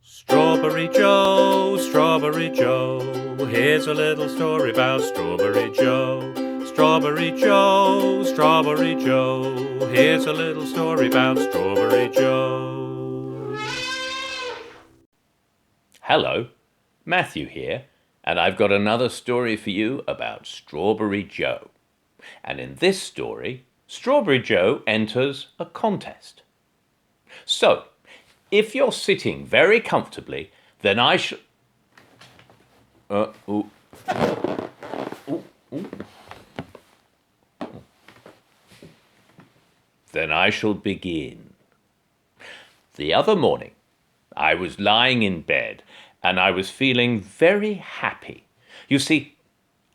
Strawberry Joe, here's a little story about Strawberry Joe. Strawberry Joe, here's a little story about Strawberry Joe. Hello, Matthew here, and I've got another story for you about Strawberry Joe. And in this story, Strawberry Joe enters a contest. So, if you're sitting very comfortably, then I shall... Then I shall begin. The other morning, I was lying in bed, and I was feeling very happy. You see,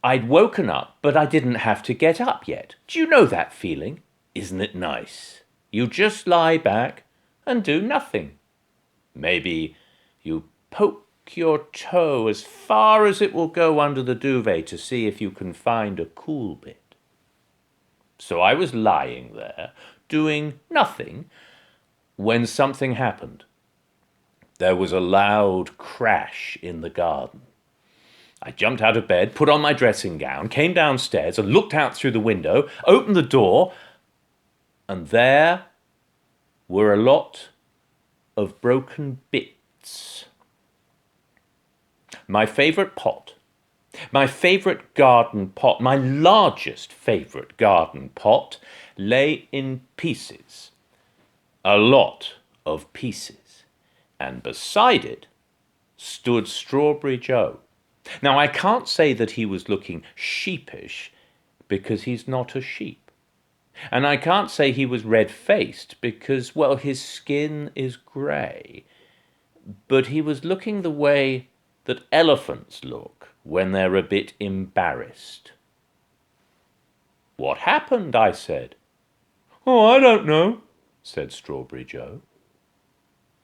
I'd woken up, but I didn't have to get up yet. Do you know that feeling? Isn't it nice? You just lie back and do nothing. Maybe you poke your toe as far as it will go under the duvet to see if you can find a cool bit. So I was lying there, doing nothing, when something happened. There was a loud crash in the garden. I jumped out of bed, put on my dressing gown, came downstairs and looked out through the window, opened the door, and there were a lot of broken bits. My favourite pot, my favourite garden pot, my largest favourite garden pot, lay in pieces. A lot of pieces. And beside it stood Strawberry Joe. Now, I can't say that he was looking sheepish, because he's not a sheep. And I can't say he was red-faced, because, well, his skin is grey. But he was looking the way that elephants look when they're a bit embarrassed. "What happened?" I said. "Oh, I don't know," said Strawberry Joe.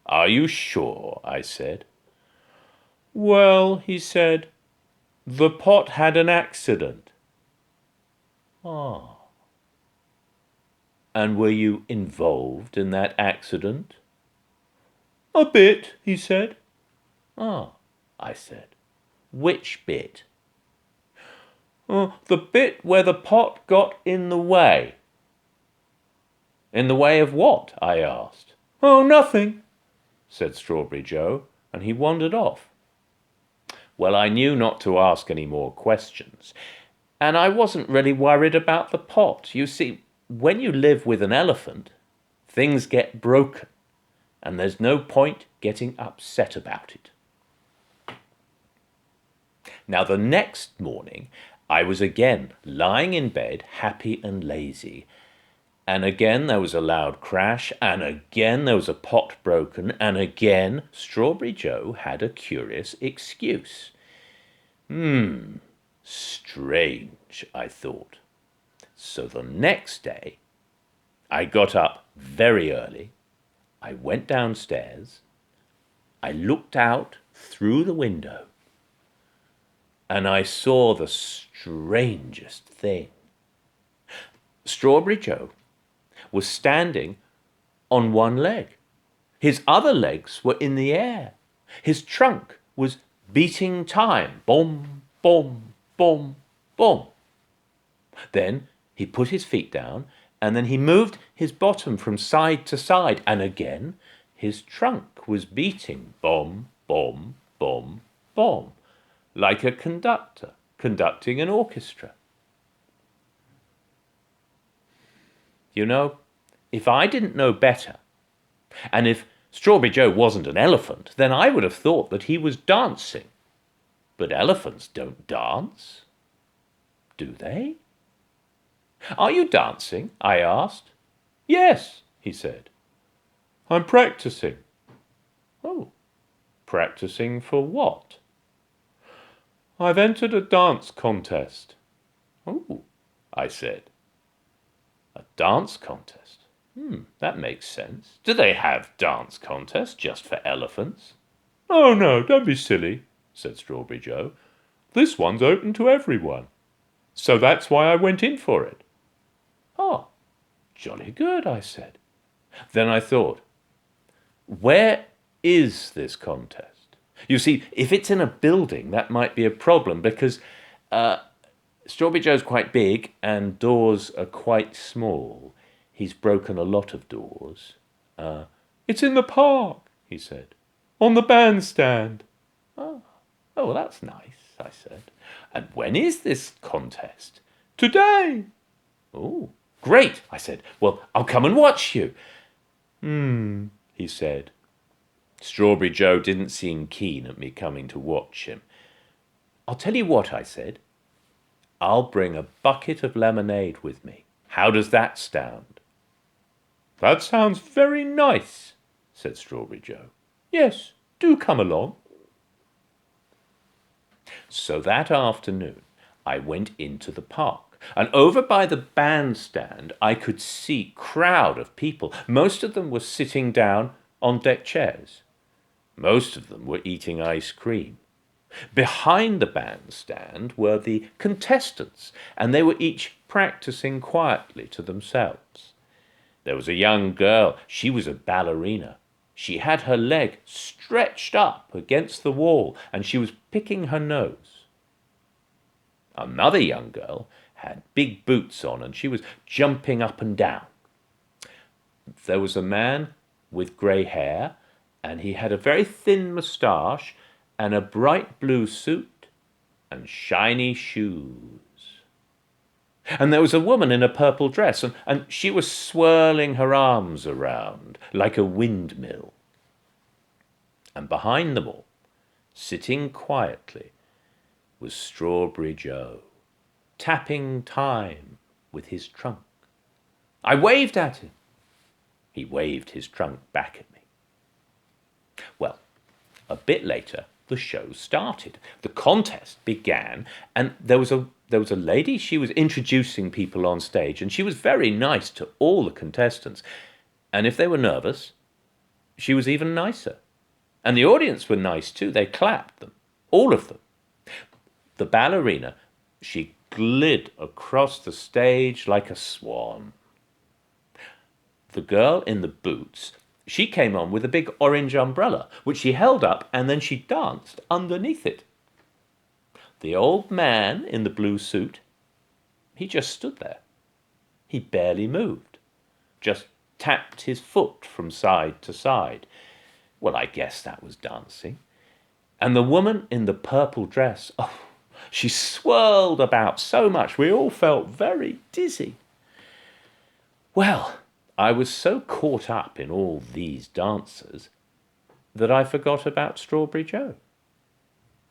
"Are you sure?" I said. "Well," he said, "the pot had an accident." "Ah. And were you involved in that accident?" "A bit," he said. "Ah," I said. "Which bit?" "The bit where the pot got in the way." "In the way of what?" I asked. "Oh, nothing," said Strawberry Joe, and he wandered off. Well, I knew not to ask any more questions, and I wasn't really worried about the pot. You see, when you live with an elephant, things get broken, and there's no point getting upset about it. Now, the next morning, I was again lying in bed, happy and lazy, and again there was a loud crash, and again there was a pot broken, and again Strawberry Joe had a curious excuse. Strange, I thought. So the next day, I got up very early, I went downstairs, I looked out through the window, and I saw the strangest thing. Strawberry Joe was standing on one leg. His other legs were in the air. His trunk was beating time. Boom, boom, boom, boom. Then he put his feet down, and then he moved his bottom from side to side, and again his trunk was beating. Boom, boom, boom, boom, like a conductor conducting an orchestra. You know, if I didn't know better, and if Strawberry Joe wasn't an elephant, then I would have thought that he was dancing. But elephants don't dance, do they? "Are you dancing?" I asked. "Yes," he said. "I'm practicing." "Oh, practicing for what?" "I've entered a dance contest." "Oh," I said. A dance contest? That makes sense. Do they have dance contests just for elephants? "Oh, no, don't be silly," said Strawberry Joe. "This one's open to everyone. So that's why I went in for it." "Oh, jolly good," I said. Then I thought, where is this contest? You see, if it's in a building, that might be a problem because Strawberry Joe's quite big and doors are quite small. He's broken a lot of doors. It's in the park, he said, on the bandstand. Oh, well, that's nice, I said. And when is this contest? Today. Oh, great, I said. Well, I'll come and watch you. He said. Strawberry Joe didn't seem keen at me coming to watch him. I'll tell you what, I said. I'll bring a bucket of lemonade with me. How does that sound? That sounds very nice, said Strawberry Joe. Yes, do come along. So that afternoon, I went into the park, and over by the bandstand, I could see a crowd of people. Most of them were sitting down on deck chairs. Most of them were eating ice cream. Behind the bandstand were the contestants, and they were each practicing quietly to themselves. There was a young girl. She was a ballerina. She had her leg stretched up against the wall, and she was picking her nose. Another young girl had big boots on, and she was jumping up and down. There was a man with grey hair, and he had a very thin moustache and a bright blue suit and shiny shoes. And there was a woman in a purple dress, and she was swirling her arms around like a windmill. And behind them all, sitting quietly, was Strawberry Joe, tapping time with his trunk. I waved at him. He waved his trunk back at me. Well, a bit later, the show started. The contest began, and there was a lady. She was introducing people on stage, and she was very nice to all the contestants. And if they were nervous, she was even nicer. And the audience were nice too. They clapped them, all of them. The ballerina, she glid across the stage like a swan. The girl in the boots, she came on with a big orange umbrella, which she held up, and then she danced underneath it. The old man in the blue suit, he just stood there. He barely moved, just tapped his foot from side to side. Well, I guess that was dancing. And the woman in the purple dress, oh, she swirled about so much, we all felt very dizzy. Well, I was so caught up in all these dancers that I forgot about Strawberry Joe.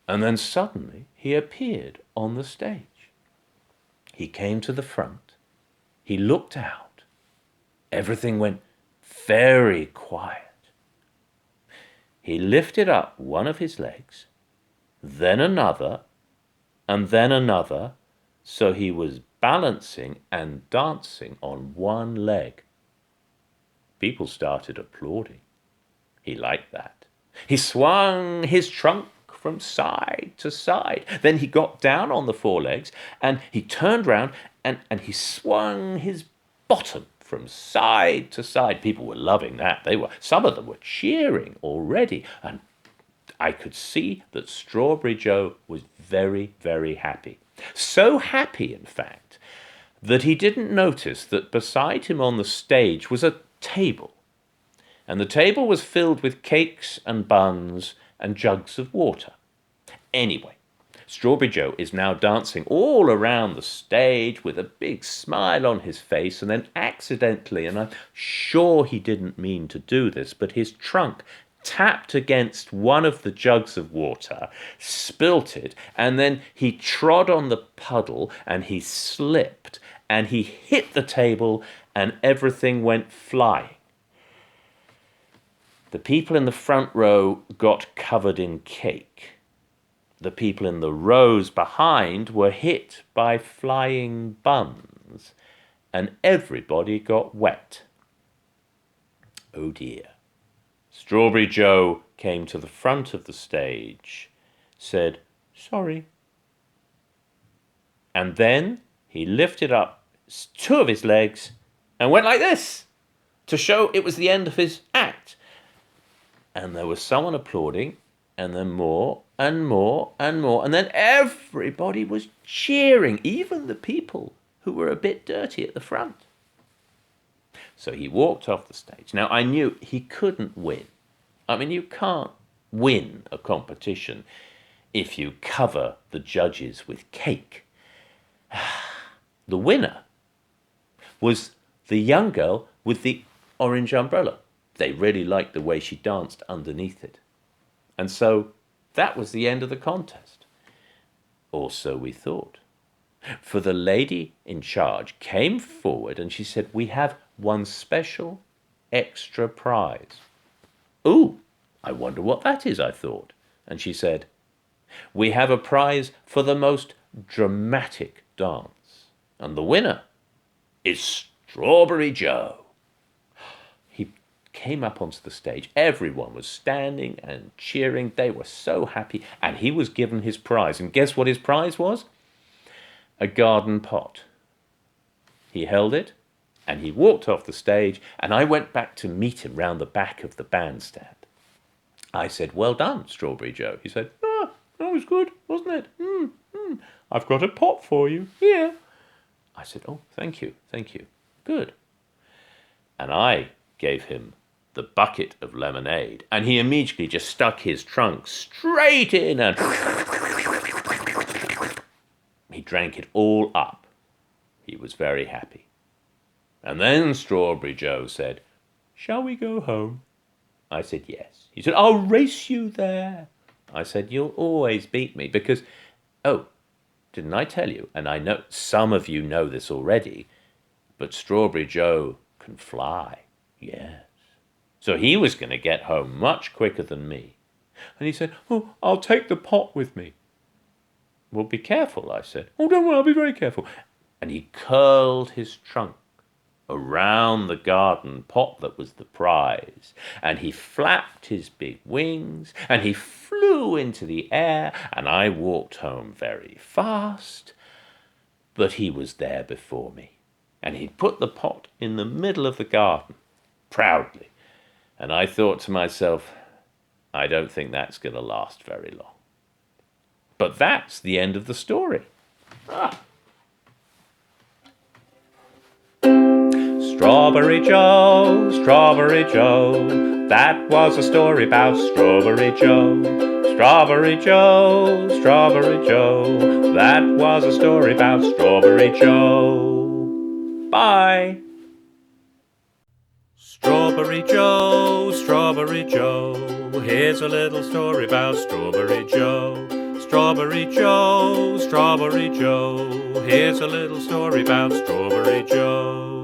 And then suddenly he appeared on the stage. He came to the front. He looked out. Everything went very quiet. He lifted up one of his legs, then another, and then another, so he was balancing and dancing on one leg. People started applauding. He liked that. He swung his trunk from side to side. Then he got down on the forelegs, and he turned round, and he swung his bottom from side to side. People were loving that. Some of them were cheering already, and I could see that Strawberry Joe was very, very happy. So happy, in fact, that he didn't notice that beside him on the stage was a table, and the table was filled with cakes and buns and jugs of water. Anyway, Strawberry Joe is now dancing all around the stage with a big smile on his face, and then accidentally, and I'm sure he didn't mean to do this, but his trunk tapped against one of the jugs of water, spilt it, and then he trod on the puddle, and he slipped, and he hit the table, and everything went flying. The people in the front row got covered in cake. The people in the rows behind were hit by flying buns, and everybody got wet. Oh dear. Strawberry Joe came to the front of the stage, said, "Sorry." And then he lifted up two of his legs and went like this, to show it was the end of his act. And there was someone applauding, and then more and more and more. And then everybody was cheering, even the people who were a bit dirty at the front. So he walked off the stage. Now, I knew he couldn't win. I mean, you can't win a competition if you cover the judges with cake. The winner was the young girl with the orange umbrella. They really liked the way she danced underneath it. And so that was the end of the contest. Or so we thought. For the lady in charge came forward and she said, "We have one special extra prize." "Ooh, I wonder what that is," I thought. And she said, "We have a prize for the most dramatic dance. And the winner is Strawberry Joe." He came up onto the stage. Everyone was standing and cheering. They were so happy. And he was given his prize. And guess what his prize was? A garden pot. He held it and he walked off the stage, and I went back to meet him round the back of the bandstand. I said, "Well done, Strawberry Joe." He said, "That was good, wasn't it? I've got a pot for you here." I said, "Oh, thank you. Good." And I gave him the bucket of lemonade, and he immediately just stuck his trunk straight in and he drank it all up. He was very happy. And then Strawberry Joe said, "Shall we go home?" I said, "Yes." He said, "I'll race you there." I said, "You'll always beat me because, didn't I tell you?" And I know some of you know this already, but Strawberry Joe can fly. Yes. So he was going to get home much quicker than me. And he said, "Oh, I'll take the pot with me." "Well, be careful," I said. "Oh, don't worry, I'll be very careful." And he curled his trunk around the garden pot that was the prize, and he flapped his big wings, and he flew into the air, and I walked home very fast, but he was there before me, and he'd put the pot in the middle of the garden, proudly, and I thought to myself, I don't think that's going to last very long. But that's the end of the story. Strawberry Joe, Strawberry Joe, that was a story about Strawberry Joe. Strawberry Joe, Strawberry Joe, that was a story about Strawberry Joe. Bye. Strawberry Joe, Strawberry Joe, here's a little story about Strawberry Joe. Strawberry Joe, Strawberry Joe, here's a little story about Strawberry Joe.